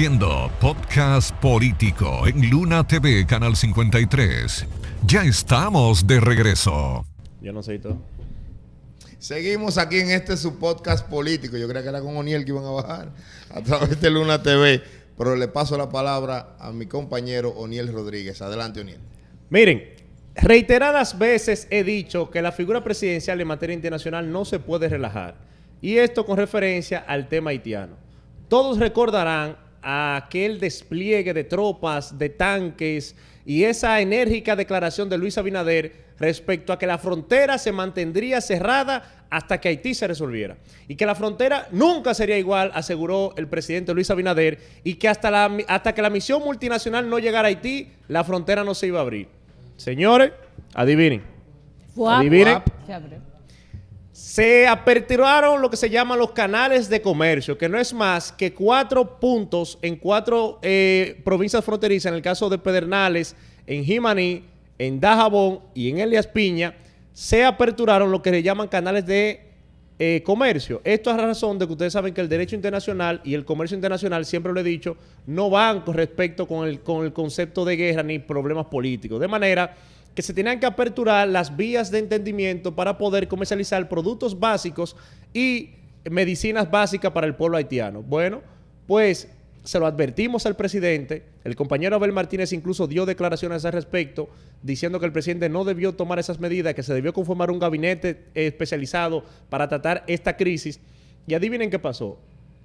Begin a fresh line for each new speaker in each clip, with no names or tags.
Viendo podcast político en Luna TV, Canal 53. Ya estamos de regreso.
Yo no sé todo.
Seguimos aquí en su podcast político. Yo creía que era con Oniel que iban a bajar a través de Luna TV, pero le paso la palabra a mi compañero Oniel Rodríguez. Adelante, Oniel.
Miren, reiteradas veces he dicho que la figura presidencial en materia internacional no se puede relajar. Y esto con referencia al tema haitiano. Todos recordarán aquel despliegue de tropas, de tanques y esa enérgica declaración de Luis Abinader respecto a que la frontera se mantendría cerrada hasta que Haití se resolviera. Y que la frontera nunca sería igual, aseguró el presidente Luis Abinader, y que hasta que la misión multinacional no llegara a Haití, la frontera no se iba a abrir. Señores, adivinen. Adivinen.
Se abrió.
Se aperturaron lo que se llaman los canales de comercio, que no es más que 4 puntos en 4 provincias fronterizas, en el caso de Pedernales, en Jimaní, en Dajabón y en Elías Piña. Se aperturaron lo que se llaman canales de comercio. Esto es a razón de que ustedes saben que el derecho internacional y el comercio internacional, siempre lo he dicho, no van con respecto con el concepto de guerra ni problemas políticos. De manera que se tenían que aperturar las vías de entendimiento para poder comercializar productos básicos y medicinas básicas para el pueblo haitiano. Bueno, pues se lo advertimos al presidente. El compañero Abel Martínez incluso dio declaraciones al respecto, diciendo que el presidente no debió tomar esas medidas, que se debió conformar un gabinete especializado para tratar esta crisis. Y adivinen qué pasó.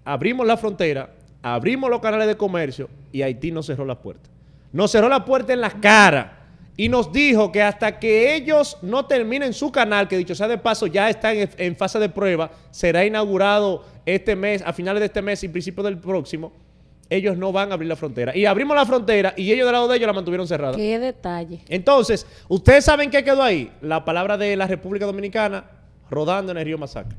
Abrimos la frontera, abrimos los canales de comercio y Haití nos cerró la puerta. Nos cerró la puerta en la cara. Y nos dijo que hasta que ellos no terminen su canal, que dicho sea de paso ya está en fase de prueba, será inaugurado este mes, a finales de este mes y principios del próximo, ellos no van a abrir la frontera. Y abrimos la frontera y ellos del lado de ellos la mantuvieron cerrada.
Qué detalle.
Entonces, ¿ustedes saben qué quedó ahí? La palabra de la República Dominicana rodando en el río Masacre.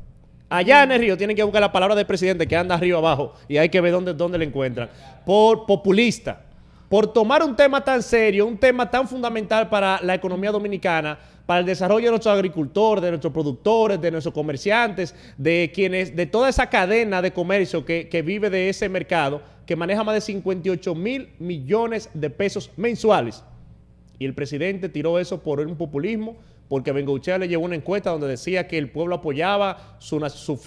Allá en el río tienen que buscar la palabra del presidente que anda arriba abajo y hay que ver dónde le encuentran. Por populista. Por tomar un tema tan serio, un tema tan fundamental para la economía dominicana, para el desarrollo de nuestros agricultores, de nuestros productores, de nuestros comerciantes, de toda esa cadena de comercio que vive de ese mercado, que maneja más de 58 mil millones de pesos mensuales. Y el presidente tiró eso por un populismo, porque Bengochea le llevó una encuesta donde decía que el pueblo apoyaba su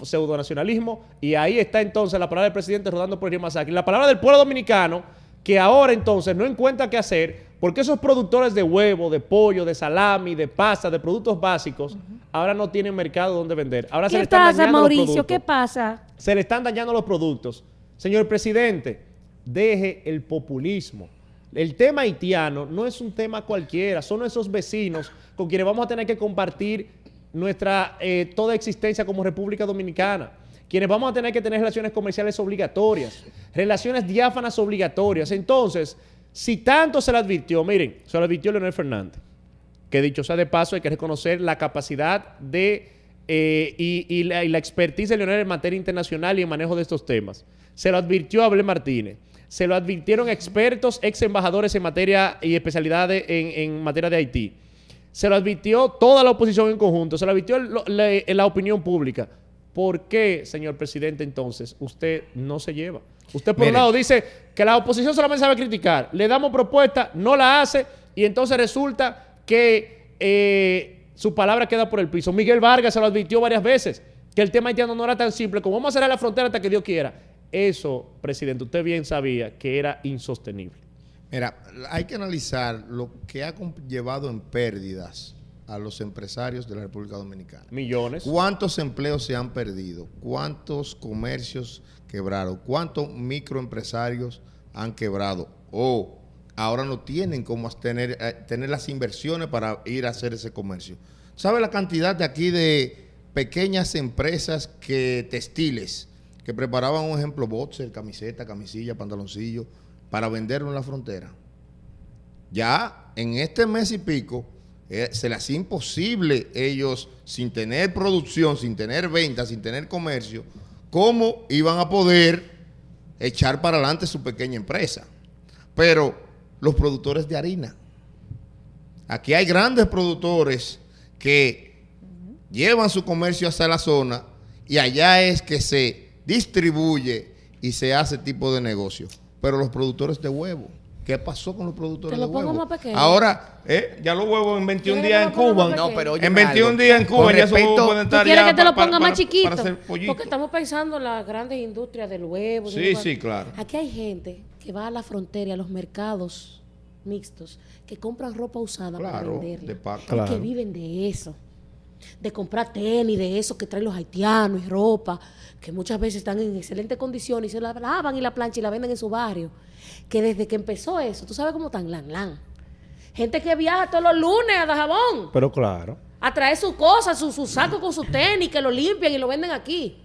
pseudonacionalismo, y ahí está entonces la palabra del presidente rodando por el río Masacre. Y la palabra del pueblo dominicano, que ahora entonces no encuentra qué hacer, porque esos productores de huevo, de pollo, de salami, de pasta, de productos básicos, ahora no tienen mercado donde vender. Ahora se le
¿Qué
están
pasa,
dañando
Mauricio?
los productos.
¿Qué pasa?
Se le están dañando los productos. Señor presidente, deje el populismo. El tema haitiano no es un tema cualquiera, son esos vecinos con quienes vamos a tener que compartir nuestra toda existencia como República Dominicana, quienes vamos a tener que tener relaciones comerciales obligatorias, relaciones diáfanas obligatorias. Entonces, si tanto se le advirtió, miren, se lo advirtió Leonel Fernández, que dicho sea de paso, hay que reconocer la capacidad y la expertise de Leonel en materia internacional y en manejo de estos temas. Se lo advirtió a Abel Martínez, se lo advirtieron expertos, ex embajadores en materia y especialidades en materia de Haití. Se lo advirtió toda la oposición en conjunto, se lo advirtió la opinión pública. ¿Por qué, señor presidente, entonces, usted no se lleva? Usted, por un lado, dice que la oposición solamente sabe criticar. Le damos propuesta, no la hace, y entonces resulta que su palabra queda por el piso. Miguel Vargas se lo advirtió varias veces, que el tema haitiano no era tan simple como vamos a cerrar la frontera hasta que Dios quiera. Eso, presidente, usted bien sabía que era insostenible.
Mira, hay que analizar lo que ha llevado en pérdidas a los empresarios de la República Dominicana.
Millones.
¿Cuántos empleos se han perdido? ¿Cuántos comercios quebraron? ¿Cuántos microempresarios han quebrado? O ahora no tienen cómo tener las inversiones para ir a hacer ese comercio. ¿Sabe la cantidad de aquí de pequeñas empresas textiles que preparaban, un ejemplo, boxer, camiseta, camisilla, pantaloncillo, para venderlo en la frontera? Ya en este mes y pico, se les hacía imposible ellos, sin tener producción, sin tener ventas, sin tener comercio, cómo iban a poder echar para adelante su pequeña empresa. Pero los productores de harina, aquí hay grandes productores que llevan su comercio hacia la zona y allá es que se distribuye y se hace tipo de negocio. pero los productores de huevo. ¿Qué pasó con los productores
Te
de
lo pongo
huevo?
más pequeño.
Ahora, ya los huevos en 21 días en Cuba.
No, pero oye,
En 21 días en Cuba ya esos huevos pueden
¿Tú
estar
quieres
ya
que te lo
para-
ponga
para-
más chiquito?
para hacer pollito.
Porque estamos pensando en las grandes industrias del huevo.
Sí, sí, claro.
Aquí hay gente que va a la frontera, a los mercados mixtos, que compran ropa usada para
Claro,
venderla.
de paca.
Que
Claro.
viven de eso. De comprar tenis, de eso que traen los haitianos y ropa, que muchas veces están en excelentes condiciones y se la lavan y la planchan y la venden en su barrio. Que desde que empezó eso, tú sabes cómo están, lan. Gente que viaja todos los lunes a Dajabón
Pero claro.
a traer sus cosas, su saco con sus tenis, que lo limpian y lo venden aquí.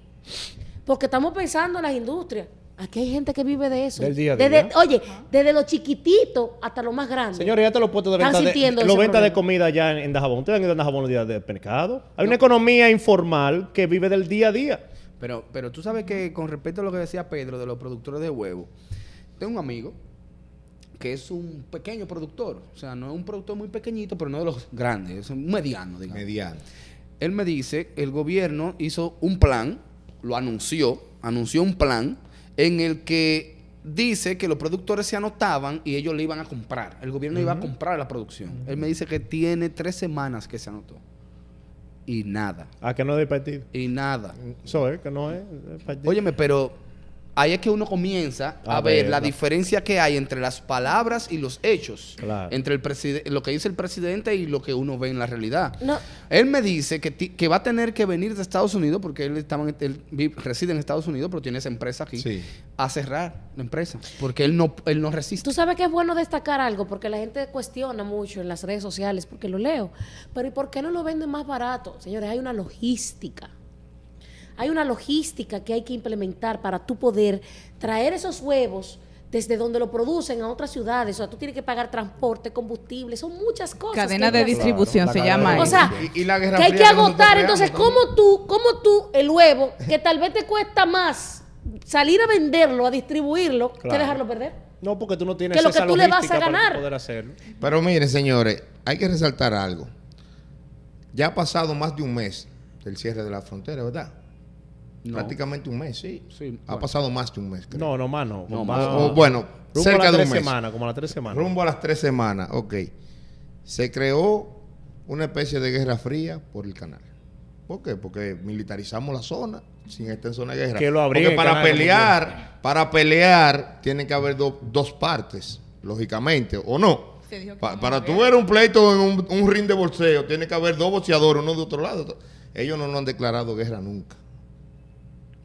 Porque estamos pensando en las industrias. Aquí hay gente que vive de eso.
Del día a día.
Desde los chiquititos hasta los más grandes.
Señores, ya te los puestos de
Están
venta
sintiendo
los
ese
ventas de
problema.
comida ya en Dajabón. ¿Ustedes han ido a Dajabón los días de mercado? Hay una economía informal que vive del día a día.
Pero tú sabes que con respecto a lo que decía Pedro de los productores de huevo, tengo un amigo que es un pequeño productor. O sea, no es un productor muy pequeñito, pero no de los grandes. Es un mediano, digamos.
Mediano.
Él me dice, el gobierno hizo un plan, lo anunció un plan en el que dice que los productores se anotaban y ellos le iban a comprar. El gobierno iba a comprar la producción. Él me dice que tiene 3 semanas que se anotó. Y nada.
¿A que no es del partido?
Y nada.
Eso es, que no es del partido.
Óyeme, pero ahí es que uno comienza a ver la diferencia que hay entre las palabras y los hechos.
Claro.
Entre lo que dice el presidente y lo que uno ve en la realidad.
No.
Él me dice que va a tener que venir de Estados Unidos, porque él reside en Estados Unidos, pero tiene esa empresa aquí,
Sí.
a cerrar la empresa. Porque él no resiste.
Tú sabes que es bueno destacar algo, porque la gente cuestiona mucho en las redes sociales, porque lo leo. Pero ¿y por qué no lo venden más barato? Señores, hay una logística. Hay una logística que hay que implementar para tú poder traer esos huevos desde donde lo producen a otras ciudades. O sea, tú tienes que pagar transporte, combustible, son muchas cosas.
Cadena
que hay
de
que hacer.
distribución
Claro,
se
la
llama
cadena
O
de
eso.
sea,
Y la guerra
que hay
fría
que
que nosotros
agotar.
creamos
Entonces,
también.
¿cómo tú el huevo, que tal vez te cuesta más salir a venderlo, a distribuirlo, que
Claro.
dejarlo perder?
No, porque tú no tienes
Que lo
esa
que tú le vas a
logística para
ganar.
tú poder hacerlo.
Pero miren, señores, hay que resaltar algo. Ya ha pasado más de un mes del cierre de la frontera, ¿verdad?
No.
Prácticamente un mes, sí.
Sí,
Ha
bueno.
pasado más de un mes, creo.
No, más no.
No,
Más-
más.
O, bueno,
rumbo
cerca
a las
de un
3
mes.
semanas, como a las 3 semanas.
Rumbo a las 3 semanas, ok. Se creó una especie de guerra fría por el canal. ¿Por qué? Porque militarizamos la zona sin estar en zona de guerra.
Que lo abrí
Porque
el
para
canal,
para pelear, tienen que haber dos partes, lógicamente, ¿o no?
Se dijo que
Para tú ver un pleito en un ring de boxeo, tiene que haber 2 boxeadores, uno de otro lado. Ellos no nos han declarado guerra nunca.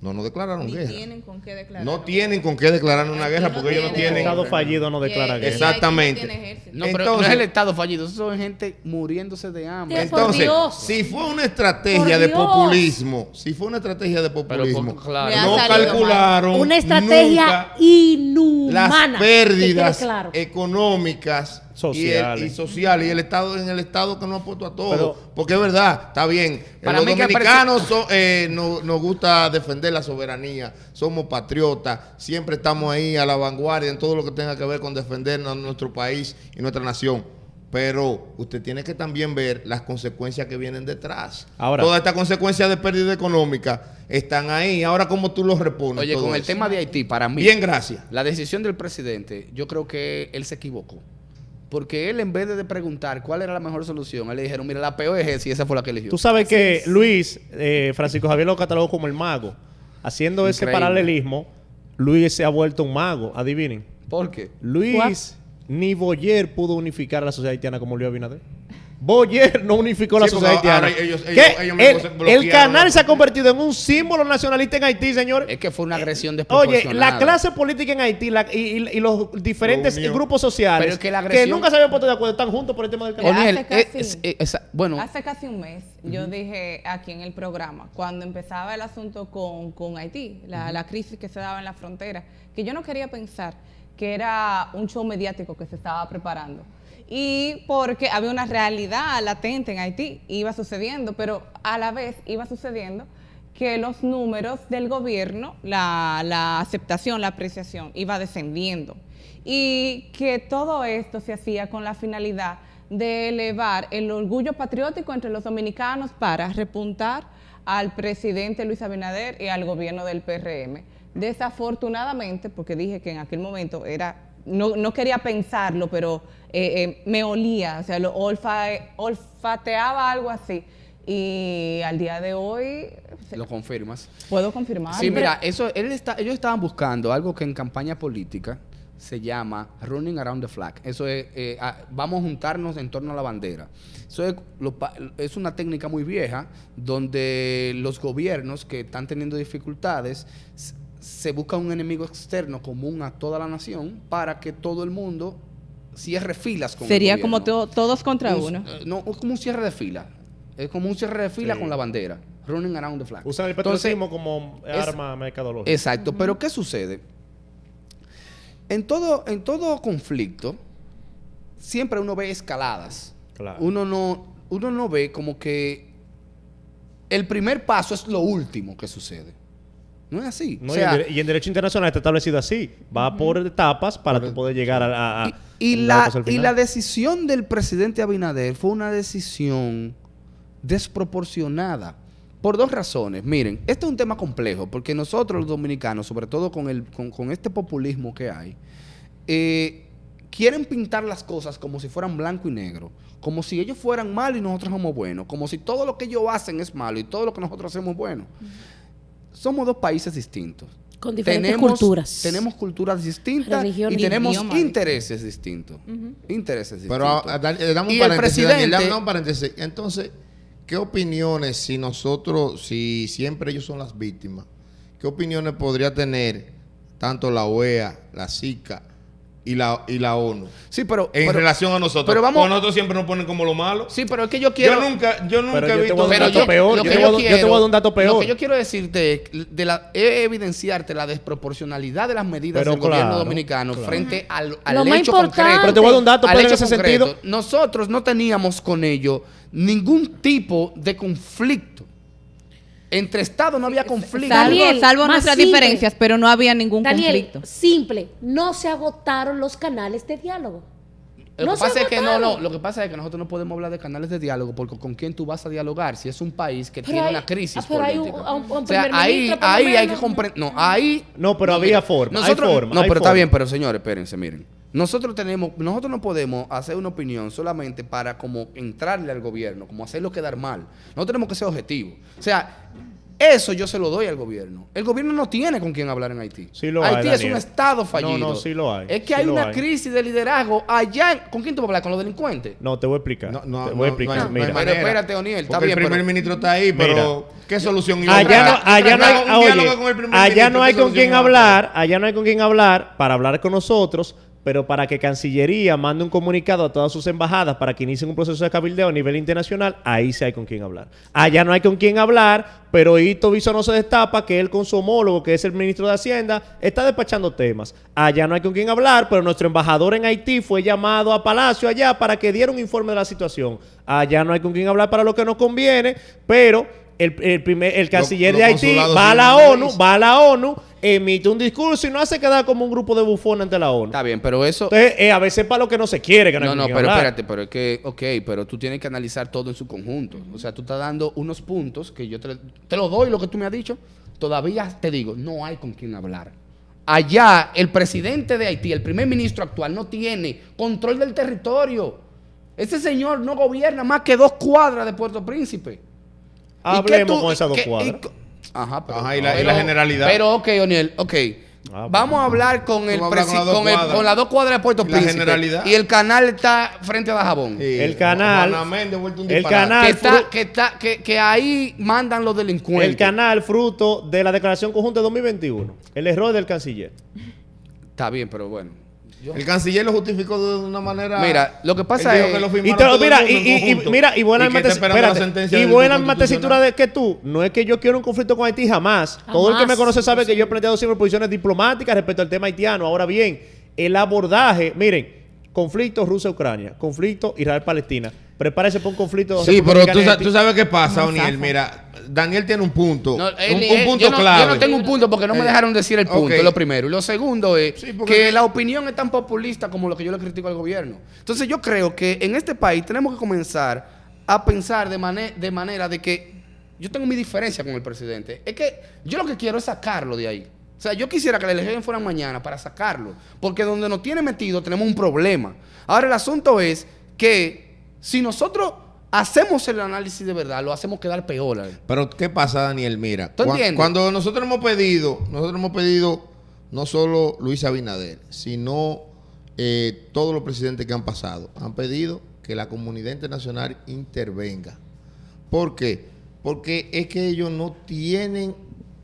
No nos declararon
Ni
guerra.
tienen con qué declarar.
No tienen con qué declarar una guerra porque ellos no
El
tienen.
Estado fallido no declara
Y-
guerra.
Exacto. Exactamente.
y Haití no tiene ejército.
No, pero
Entonces-
no es el Estado fallido, eso son gente muriéndose de hambre.
Por
Entonces,
Dios.
si fue una estrategia
Por
de
Dios.
populismo, si fue una estrategia de populismo,
claro.
Le ha
no
salido
calcularon
Una estrategia
nunca
inhumana.
las pérdidas
que quede claro.
económicas
Sociales.
y sociales y el Estado en el Estado que no ha puesto a todo.
Pero-
Porque es verdad, está bien.
Para
Los
mí que
dominicanos nos gusta defender la soberanía, somos patriotas, siempre estamos ahí a la vanguardia en todo lo que tenga que ver con defender nuestro país y nuestra nación. Pero usted tiene que también ver las consecuencias que vienen detrás.
Ahora-
Todas estas consecuencias de pérdida económica están ahí. Ahora, ¿cómo tú los repones?
Oye,
todo
con el
eso?
tema de Haití, para mí,
Bien, gracias.
la decisión del presidente, yo creo que él se equivocó. Porque él, en vez de preguntar cuál era la mejor solución, él le dijeron, mira, la peor es esa y esa fue la que eligió.
Tú sabes que Luis, Francisco Javier lo catalogó como el mago. Haciendo ese
Increíble.
paralelismo, Luis se ha vuelto un mago. Adivinen.
¿Por qué?
Luis ni Boyer pudo unificar a la sociedad haitiana como Luis Abinader. Boyer no unificó la
Sí, porque
sociedad
ahora
haitiana.
ellos
¿Qué?
mismos se bloquearon.
El canal se ha convertido en un símbolo nacionalista en Haití, señores.
Es que fue una agresión
Oye,
desproporcionada.
la clase política en Haití y los diferentes
Dios mío.
grupos sociales
Pero es que la agresión-
nunca se habían puesto de acuerdo están juntos por el tema del canal.
Hace
Oniel,
casi-
bueno,
Hace casi un mes yo dije aquí en el programa, cuando empezaba el asunto con Haití, la crisis que se daba en la frontera, que yo no quería pensar que era un show mediático que se estaba preparando. Y porque había una realidad latente en Haití, iba sucediendo, pero a la vez iba sucediendo que los números del gobierno, la aceptación, la apreciación, iba descendiendo. Y que todo esto se hacía con la finalidad de elevar el orgullo patriótico entre los dominicanos para repuntar al presidente Luis Abinader y al gobierno del PRM. Desafortunadamente, porque dije que en aquel momento no quería pensarlo, pero me olía, o sea, olfateaba algo así. Y al día de hoy
¿Lo confirmas?
puedo confirmar.
Sí, mira, ellos estaban buscando algo que en campaña política se llama running around the flag. Eso es, vamos a juntarnos en torno a la bandera. Eso es una técnica muy vieja donde los gobiernos que están teniendo dificultades se busca un enemigo externo común a toda la nación para que todo el mundo cierre filas con
Sería
el
como
gobierno.
todos contra uno.
No, es como un cierre de fila. Es como un cierre de fila con la bandera. Running around the flag.
Usan el
Entonces,
patriotismo como arma mercadológica.
exacto. Pero ¿qué sucede? En todo conflicto, siempre uno ve escaladas.
Claro.
Uno no ve como que el primer paso es lo último que sucede. No es así.
No,
O sea,
y en derecho internacional está establecido así. Va por etapas para tú poder llegar a
y
dar paso al final.
la decisión del presidente Abinader fue una decisión desproporcionada por dos razones. Miren, este es un tema complejo porque nosotros los dominicanos, sobre todo con este populismo que hay, quieren pintar las cosas como si fueran blanco y negro, como si ellos fueran malos y nosotros somos buenos, como si todo lo que ellos hacen es malo y todo lo que nosotros hacemos es bueno. Somos dos países distintos.
Con diferentes culturas.
Tenemos culturas distintas
Religión
y
y
tenemos
idioma.
intereses distintos. Intereses distintos.
Pero dame
Y
un
el
paréntesis,
presidente-
Daniel, dame un paréntesis. Entonces, ¿qué opiniones, si siempre ellos son las víctimas, qué opiniones podría tener tanto la OEA, la SICA y la ONU
Sí, pero
relación a nosotros?
pero vamos-
Porque nosotros siempre nos ponen como lo malo.
Sí, pero es que yo quiero...
Yo nunca
Pero
he
yo te
visto...
voy a dar un
Pero
dato peor.
lo
Yo
que
te
yo
voy a dar un dato
Lo
peor.
que yo quiero decirte es evidenciarte la desproporcionalidad de las medidas
Pero
del gobierno
claro,
dominicano
claro.
frente al
Lo más
hecho
importante.
concreto.
Pero te voy a dar un dato,
al
Pedro, en
hecho
ese
concreto.
sentido.
Nosotros no teníamos con ellos ningún tipo de conflicto. Entre Estados no había conflicto.
Daniel,
Salvo
más
nuestras
simple.
diferencias, pero no había ningún
Daniel,
conflicto.
simple, no se agotaron los canales de diálogo.
Lo
No
que
se
pasa es que
agotaron.
lo que pasa es que nosotros no podemos hablar de canales de diálogo porque con quién tú vas a dialogar si es un país que
Pero
tiene
hay-
una crisis
pero hay
política.
un
O sea,
primer
ahí
ministro, por lo
hay que
menos.
comprender. No, ahí.
No, pero había
mira,
forma, hay
nosotros-
forma,
No,
hay
pero está
forma.
bien, pero señores, espérense, miren. Nosotros no podemos hacer una opinión solamente para como entrarle al gobierno, como hacerlo quedar mal. Nosotros tenemos que ser objetivos. O sea, eso yo se lo doy al gobierno. El gobierno no tiene con quién hablar en Haití.
Sí lo hay,
Haití es
Daniel.
un estado fallido.
No, sí lo hay.
Es que
Sí
hay
lo
una
hay.
crisis de liderazgo allá. ¿Con quién tú vas a hablar? ¿Con los delincuentes?
No, te voy a explicar.
No, no,
te voy a
no,
explicar.
no hay
Mira.
Pero
manera.
espérate, O'Neill, está
Porque
bien,
el primer
pero-
ministro está ahí, pero ¿qué solución iba a
Allá no,
buscar?
allá no hay,
Un diálogo
oye,
con el primer
allá
ministro,
no hay
¿qué
con
solución
quién
iba a buscar?
hablar, allá no hay con quién hablar para hablar con nosotros, pero para que Cancillería mande un comunicado a todas sus embajadas para que inicien un proceso de cabildeo a nivel internacional, ahí sí hay con quién hablar. Allá no hay con quién hablar, pero Hito Viso no se destapa que él con su homólogo, que es el ministro de Hacienda, está despachando temas. Allá no hay con quién hablar, pero nuestro embajador en Haití fue llamado a Palacio allá para que diera un informe de la situación. Allá no hay con quién hablar para lo que nos conviene, pero el canciller
los
de Haití
consulados
va a
sí
la
no
ONU,
dicen.
va a la ONU, emite un discurso y no hace quedar como un grupo de bufones ante la ONU.
Está bien, pero eso...
Entonces, a veces para lo que no se quiere, que no, hay
No,
con quién
pero
hablar.
espérate, pero es que, ok, pero tú tienes que analizar todo en su conjunto. O sea, tú estás dando unos puntos que yo te lo doy, lo que tú me has dicho. Todavía te digo, no hay con quién hablar. Allá, el presidente de Haití, el primer ministro actual, no tiene control del territorio. Ese señor no gobierna más que 2 cuadras de Puerto Príncipe.
Hablemos con esas 2 cuadras.
Ajá, pero,
Ajá, y la generalidad.
Pero, ok, O'Neill, ok. Vamos a hablar con el
Vamos a hablar con las 2 cuadras.
con las 2 cuadras de Puerto
Y la
Príncipe.
generalidad.
Y el canal está frente a Dajabón.
Sí,
El canal-
Juana Méndez, vuelto un
el
disparate.
canal-
Que ahí mandan los delincuentes.
El canal fruto de la declaración conjunta de 2021. El error del canciller.
Está bien, pero bueno.
El canciller lo justificó de una manera...
Mira, lo que pasa
Él dijo
es-
que lo
Y,
firmaron
te-
todo el
mira,
mundo en conjunto.
mira, y buena
Y que está esperando la sentencia
y
del
buena
Tribunal
mente cintura de
Constitucional.
que tú. No es que yo quiero un conflicto con Haití, jamás. Todo el que me conoce sabe que yo he planteado siempre posiciones diplomáticas respecto al tema haitiano. Ahora bien, el abordaje, miren, conflicto Rusia-Ucrania, conflicto Israel-Palestina. Prepárese para un conflicto.
Sí, pero
República de Haití.
tú sabes qué pasa, O'Neill. Mira, Daniel tiene un punto.
No,
un punto
yo no,
clave.
Yo no tengo un punto porque no me dejaron decir el punto,
ok.
lo primero. Y lo segundo es
Sí, porque-
que la opinión es tan populista como lo que yo le critico al gobierno. Entonces yo creo que en este país tenemos que comenzar a pensar de manera de que yo tengo mi diferencia con el presidente. Es que yo lo que quiero es sacarlo de ahí. O sea, yo quisiera que las elecciones fueran mañana para sacarlo, porque donde nos tiene metido tenemos un problema. Ahora el asunto es que si nosotros hacemos el análisis de verdad, lo hacemos quedar peor.
Pero ¿qué pasa, Daniel? Mira,
¿Tú entiendes?
cuando nosotros hemos pedido no solo Luis Abinader, sino todos los presidentes que han pasado, han pedido que la comunidad internacional intervenga. ¿Por qué? Porque es que ellos no tienen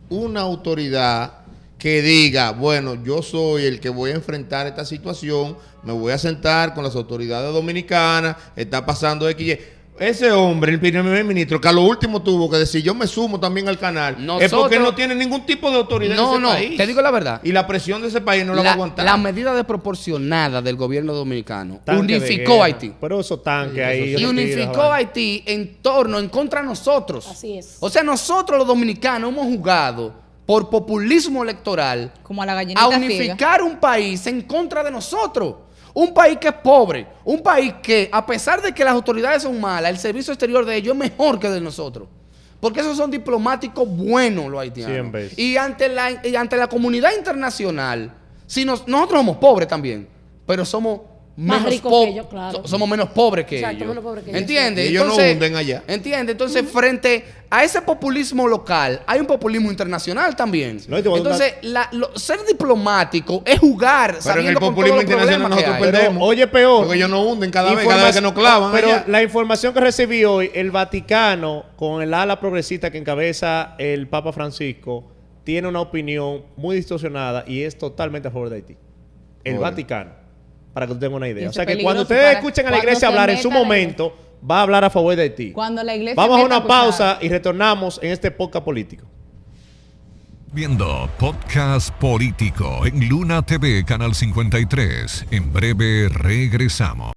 una autoridad que diga, bueno, yo soy el que voy a enfrentar esta situación, me voy a sentar con las autoridades dominicanas, está pasando X. Ese hombre, el primer ministro, que a lo último tuvo que decir, yo me sumo también al canal, es porque no tiene ningún tipo de autoridad en ese país.
Te digo la verdad.
Y la presión de ese país no la va a aguantar.
La medida desproporcionada del gobierno dominicano
Tanque
unificó
de guerra.
Haití.
Pero esos tanques ahí.
Y unificó a Haití en contra de nosotros.
Así es.
O sea, nosotros los dominicanos hemos jugado por populismo electoral
Como a la gallinita
a
ciega.
unificar un país en contra de nosotros. Un país que es pobre, un país que, a pesar de que las autoridades son malas, el servicio exterior de ellos es mejor que el de nosotros. Porque esos son diplomáticos buenos los haitianos.
100 veces.
Y ante la comunidad internacional, si nosotros somos pobres también, pero somos
Más
menos
ricos
pobres.
que ellos, claro.
Somos menos pobres que
Exacto,
ellos.
menos pobres que ellos,
¿Entiendes?
sí. Y ellos no hunden allá.
¿Entiendes? Entonces, frente a ese populismo local, hay un populismo internacional también.
No, y te voy a dar
Entonces, ser diplomático es jugar
Pero en
sabiendo
el
con
populismo
todos los
internacional
problemas que
nosotros
hay.
perdemos.
Oye, peor.
Porque ellos no hunden cada vez que nos clavan.
Pero
allá.
la información que recibí hoy, el Vaticano, con el ala progresista que encabeza el Papa Francisco, tiene una opinión muy distorsionada y es totalmente a favor de Haití. El
Oye.
Vaticano. Para que tú tengas una idea.
Y
O
eso
sea
es
que cuando
peligroso
ustedes
para-
escuchen a la
cuando
iglesia
se
hablar en su
meta la
momento, va a hablar a favor de Haití.
Cuando la iglesia
Vamos a
meta
una pausa
cuchara.
y retornamos en este podcast político.
Viendo Podcast Político en Luna TV, Canal 53. En breve regresamos.